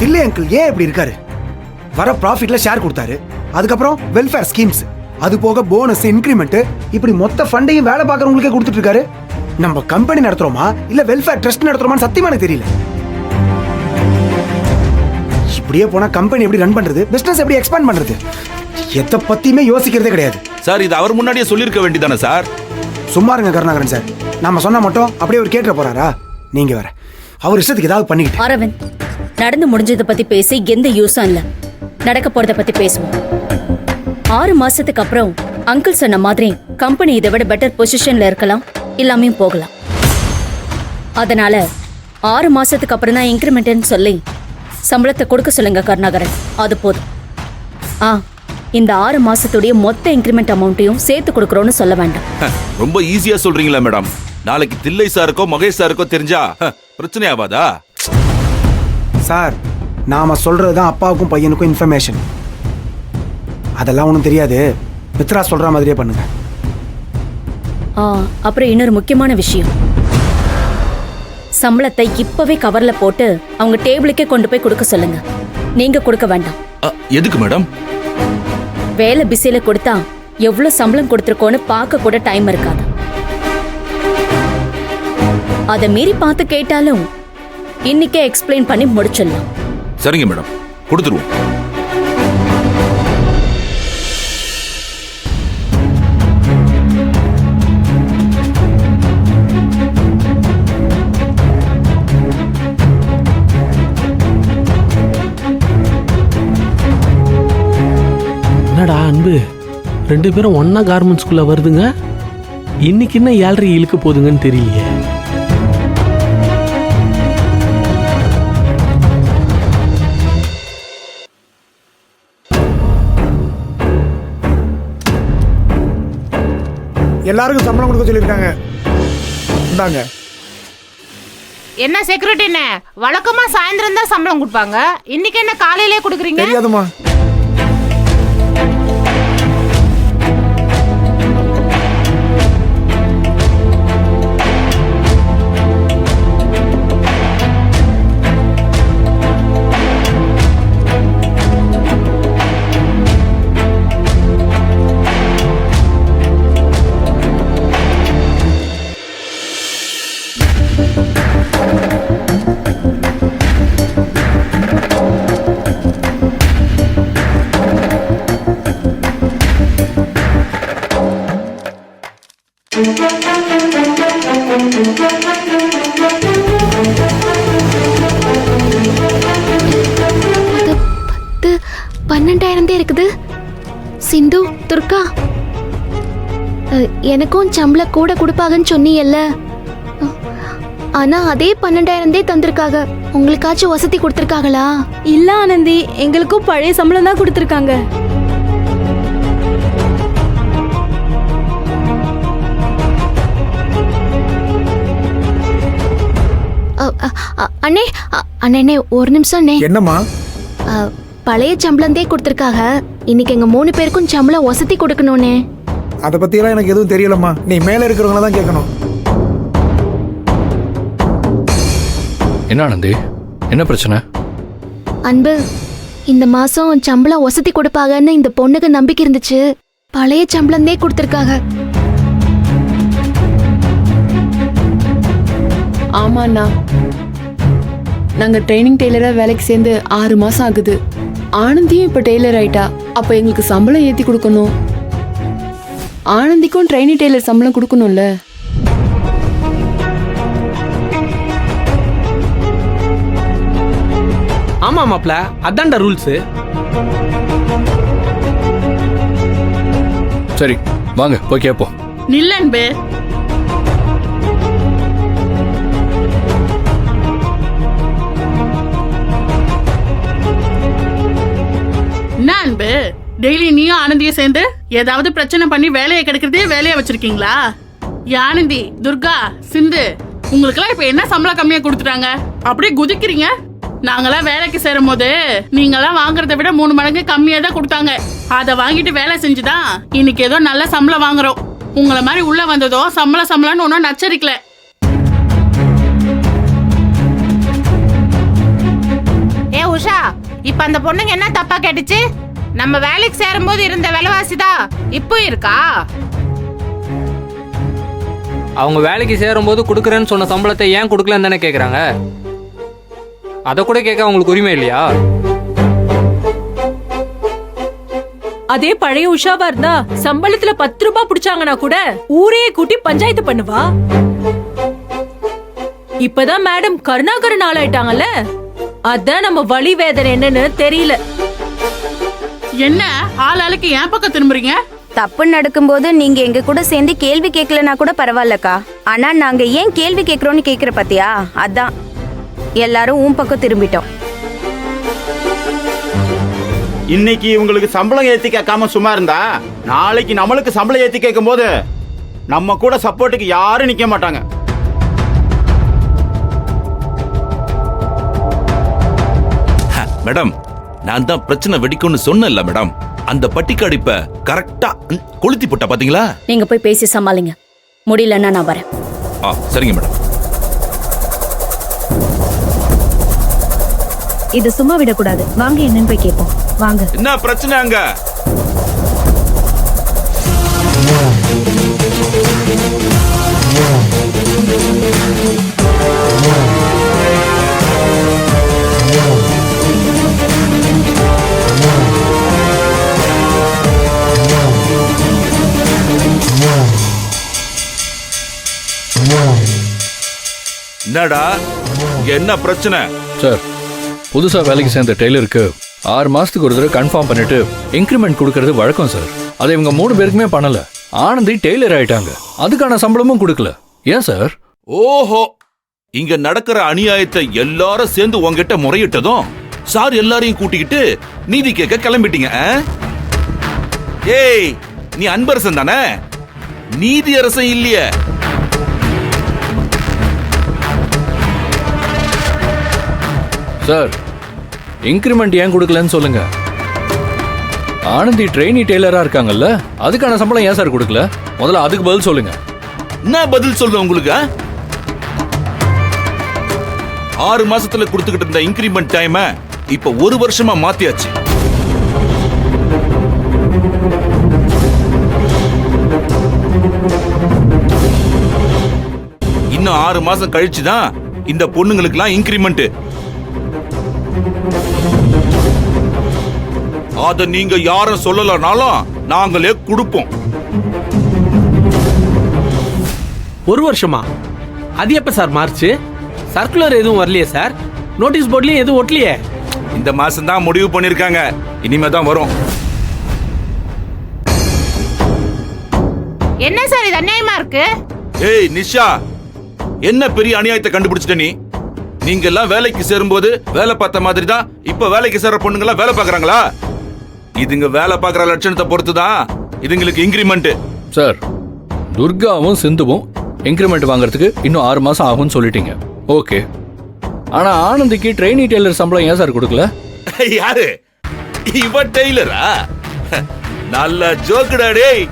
இல்லை அங்கிள், ஏன் இப்படி இருக்காரு? வர ப்ராஃபிட்ல ஷேர் கொடுத்தாரு, அதுக்கப்புறம் வெல்ஃபேர் ஸ்கீம்ஸ், அது போக போனஸ், இன்கிரிமெண்ட், இப்படி மொத்த ஃபண்டையும் வேலை பார்க்கறவங்களுக்கே கொடுத்துட்டு இருக்காரு. நம்ம கம்பெனி நடத்துறோமா இல்ல வெல்ஃபேர் ட்ரஸ்ட் நடத்துறோமான்னு சத்தியமா எனக்கு தெரியல. இப்படியே போனா கம்பெனி எப்படி ரன் பண்றது, பிசினஸ் எப்படி எக்ஸ்பாண்ட் பண்றது, எதை பத்தியுமே யோசிக்கிறதே கிடையாது. சார், இது அவர் முன்னாடியே சொல்லியிருக்க வேண்டியதானே சார்? சும்மா இருங்க கருணாகரன் சார், நாம சொன்னா மட்டும் அப்படியே அவர் கேட்க போறாரா? நீங்க வேற அவர் இஷ்டத்துக்கு ஏதாவது பண்ணிக்கிட்டு. அரவிந்த், நடந்து முடிஞ்சதை பத்தி பேசி எந்த யூஸும் இல்ல. நடக்க போறத பத்தி பேசுவோம். 6 மாசத்துக்கு அப்புறம் அங்கிள் சொன்ன மாதிரி கம்பெனி இதை விட பெட்டர் பொசிஷன்ல இருக்கலாம், இல்லாமையும் போகலாம். அதனால 6 மாசத்துக்கு அப்புறம் தான் இன்கிரிமெண்ட்னு சொல்லி சம்பளத்தை கொடுக்க சொல்லுங்க கருணாகரன். அது போதும். இந்த 6 மாசத்துடைய மொத்த இன்கிரிமெண்ட் அமௌண்ட்டையும் சேர்த்து கொடுக்கறோம்னு சொல்ல வேண்டாம். ரொம்ப ஈஸியா சொல்றீங்களா மேடம்? நாளைக்கு தில்லை சாருக்கோ மகேஷ் சாருக்கோ தெரிஞ்சா பிரச்சனை ஆகாதா? சார், நாம சொல்றதுதான் அப்பாவுக்கும் பையனுக்கும் இன்ஃபர்மேஷன். அதெல்லாம் ஒன்றும் தெரியாது, மித்ரா சொல்ற மாதிரியே பண்ணுங்க. அப்புறம் இன்னொரு முக்கியமான விஷயம், சம்பளத்தை இப்பவே கவர்ல போட்டு அவங்க டேபிளுக்கே கொண்டு போய் கொடுக்க சொல்லுங்க. நீங்க கொடுக்க வேண்டாம். எதுக்கு மேடம்? வேலை பிஸியில கொடுத்தா எவ்வளவு சம்பளம் கொடுத்துருக்கோன்னு பார்க்க கூட டைம் இருக்காது. அதை மீறி பார்த்து கேட்டாலும் இன்னைக்கே எக்ஸ்பிளைன் பண்ணி முடிச்சிடலாம். சரிங்க மேடம், கொடுத்துருவோம். என்னடா அன்பு, 2 பேரும் ஒன்னா கார்மெண்ட்ஸ்குள்ள வருதுங்க. இன்னைக்கு என்ன 7:30 இழுக்க போதுங்கன்னு தெரியலையே. எல்லாருக்கும் சம்பளம் கொடுக்க சொல்லியிருக்காங்க. இந்தாங்க. என்ன செக்யூரிட்டி, என்ன வழக்கமா சாயந்தரம் தான் சம்பளம் கொடுப்பாங்க, இன்னைக்கு என்ன காலையிலே கொடுக்குறீங்க? தெரியாதுமா. அது 12,000 இருக்குது. சிந்து, துர்கா, எனக்கும் சம்பளம் கூட கொடுப்பாங்கன்னு சொன்னீங்கல்ல, ஆனா அதே 12,000 தந்திருக்காங்க. உங்களுக்காச்சும் வசதி கொடுத்திருக்காங்களா? இல்ல ஆனந்தி, எங்களுக்கும் பழைய சம்பளம் தான் கொடுத்திருக்காங்க. அண்ணே அண்ணே, ஒரு நிமிஷம் அண்ணே. என்னம்மா? பழைய சம்பளந்தே கொடுத்திருக்காங்க. இன்னைக்கு எங்க 3 பேருக்கும் சம்பளம் வசதி கொடுக்கணும்னே. அதை பத்தியெல்லாம் எனக்கு எதுவும் தெரியலம்மா, நீ மேல இருக்கிறவங்கள தான் கேட்கணும். என்ன ஆனந்தி, என்ன பிரச்சனை? அன்பு, இந்த மாசம் சம்பளம் வசதி கொடுப்பாங்கன்னு இந்த பொண்ணுக்கு நம்பிக்கை இருந்துச்சு. பழைய சம்பளந்தே கொடுத்திருக்காங்க. ஆமாண்ணா, நாங்க ட்ரைனிங் டெய்லரா வேலைக்கு சேர்ந்து 6 மாசம் ஆகுது. ஆனந்தியும் இப்ப டெய்லர் ஆயிட்டா. அப்ப எங்களுக்கு சம்பளம் ஏத்தி கொடுக்கணும். ஆனந்திக்கும் ட்ரைனிங் டெய்லர் சம்பளம் கொடுக்கணும்ல. ஆமா மாப்ள, அதான்டா ரூல்ஸ். சரி வாங்க போய் கேட்போம். நில்லன்பு, என்ன அன்பு, டெய்லி நீயும் ஆனந்தியும் சேர்ந்து ஏதாவது பிரச்சனை பண்ணி வேலையை கிடைக்கிறதே வேலையை வச்சிருக்கீங்களா? ஆனந்தி, துர்கா, சிந்து, உங்களுக்கெல்லாம் இப்ப என்ன சம்பளம் கம்மியா கொடுத்துட்டாங்க? அப்படியே குதிக்கிறீங்க. நாங்கெல்லாம் வேலைக்கு சேரும் போது நீங்கெல்லாம் வாங்குறத விட 3 மடங்கு கம்மியா தான் கொடுத்தாங்க. அதை வாங்கிட்டு வேலை செஞ்சுதான் இன்னைக்கு ஏதோ நல்ல சம்பளம் வாங்குறோம். உங்களை மாதிரி உள்ள வந்ததோ சம்பளம்னு ஒன்னும் நச்சரிக்கல. ஏ உஷா, இப்ப அந்த பொண்ணுங்க என்ன தப்பா கேட்டுச்சு? நம்ம வேலைக்கு சேரும்போது இருந்த விலைவாசி தான் இப்போ இருக்கா? அவங்க வேலைக்கு சேரும்போது கொடுக்குறேன்னு சொன்ன சம்பளத்தை ஏன் கொடுக்கலன்னு தானே கேட்குறாங்க. அதை கூட கேட்க அவங்களுக்கு உரிமை இல்லையா? அதே பழைய உஷாவா இருந்தா சம்பளத்துல 10 ரூபாய் புடிச்சாங்கன்னா கூட ஊரே கூட்டி பஞ்சாயத்து பண்ணுவா. இப்பதான் மேடம் கருணாகரன் ஆளாயிட்டாங்கல்ல, அதான் நம்ம வலி வேதனை என்னன்னு தெரியல. என்ன ஆளாளுக்கு என் பக்கம் திரும்புறீங்க? தப்பு நடக்கும்போது நீங்க எங்க கூட சேர்ந்து கேள்வி கேட்கலனா கூட பரவாயில்லக்கா, ஆனா நாங்க ஏன் கேள்வி கேட்கறோம்னு கேக்குற பாத்தியா, அதான் எல்லாரும் உன் பக்கம் திரும்பிட்டோம். இன்னைக்கு உங்களுக்கு சம்பளம் ஏத்தி கேட்காம சும்மா இருந்தா நாளைக்கு நம்மளுக்கு சம்பளம் ஏத்தி கேட்கும் போது நம்ம கூட சப்போர்ட்டுக்கு யாரும் நிக்க மாட்டாங்க. மேடம், நான் தான் பிரச்சனை வெடிக்கும்னு சொன்னேன்ல மேடம். அந்த பட்டிக்காடு இப்ப கரெக்டா கொளுத்தி போட்டா பாத்தீங்களா? நீங்க போய் பேசி சமாளிங்க, முடியலன்னா நான் வரேன். சரிங்க மேடம். இது சும்மா விடக்கூடாது, வாங்க என்னன்னு போய் கேட்போம். வாங்க. என்ன பிரச்சனை அங்க? என்னடா என்ன பிரச்சனை? சார், புதுசா வேலைக்கு சேர்ந்த டெய்லருக்கு 6 மாசத்துக்கு ஒரு தடவை கன்ஃபார்ம் பண்ணிட்டு இன்க்ரிமெண்ட் கொடுக்கறது வழக்கம் சார். அதை இவங்க 3 பேருக்குமே பண்ணல. ஆனந்தி டெய்லர் ஆயிட்டாங்க, அதுக்கான சம்பளமும் கொடுக்கல. ஏன் சார்? ஓஹோ, இங்க நடக்கிற அநியாயத்தை எல்லாரும் சேர்ந்து உங்ககிட்ட முறையிட்டதும் சார் எல்லாரையும் கூட்டிக்கிட்டு நீதி கேட்க கிளம்பிட்டீங்க. ஏய், நீ அன்பரசன் தானே, நீதி அரசன் இல்லையே. சார், இன்க்ரிமெண்ட் ஏன் கொடுக்கலன்னு சொல்லுங்க. ஆனந்தி ட்ரெயினி டெய்லரா இருக்காங்கல்ல, அதுக்கான சம்பளம் ஏன் சார் கொடுக்கல? முதல்ல அதுக்கு பதில் சொல்லுங்க. என்ன பதில் சொல்லுவேன் உங்களுக்கு? 6 மாசத்துல கொடுத்துக்கிட்டு இருந்த இன்கிரிமெண்ட் டைம் இப்ப 1 வருஷமா மாத்தியாச்சு. இன்னும் 6 மாசம் கழிச்சுதான் இந்த பொண்ணுங்களுக்கு எல்லாம் இன்கிரிமெண்ட். அத நீங்க யாரும் சொல்லலனாலும் நாங்களே கொடுப்போம். 1 வருஷமா? அது எப்ப சார் மார்ச்? சர்க்குலர் எதுவும் வரலையே சார், நோட்டீஸ் போர்ட்லயும் எதுவும் ஒட்டலையே. இந்த மாசம் தான் முடிவு பண்ணிருக்காங்க, இனிமே தான் வரும். என்ன சார் இது அநியாயமா இருக்கு? ஏய் நிஷா, என்ன பெரிய அநியாயத்தை கண்டுபிடிச்சிட்ட நீ? நீங்க எல்லாம் வேலைக்கு சேரும்போது வேலை பார்த்த மாதிரி தான் இப்ப வேலைக்கு சேர பொண்ணுங்க எல்லாம் வேலை பாக்குறாங்களா? இதுங்க வேலை பாக்குற லட்சணத்தை பொறுத்துதான் இதுங்களுக்கு இன்கிரிமெண்ட். சார், துர்காவும் சிந்துவும் இன்க்ரிமெண்ட் வாங்குறதுக்கு இன்னும் 6 மாசம் ஆகும்னு சொல்லிட்டீங்க, ஓகே. ஆனா ஆனந்திக்கு ட்ரெயினி டெய்லர் சம்பளம் ஏன் சார் கொடுக்கல? யாரு இவ? டெய்லரா? நல்ல ஜோக்குடா டேய்.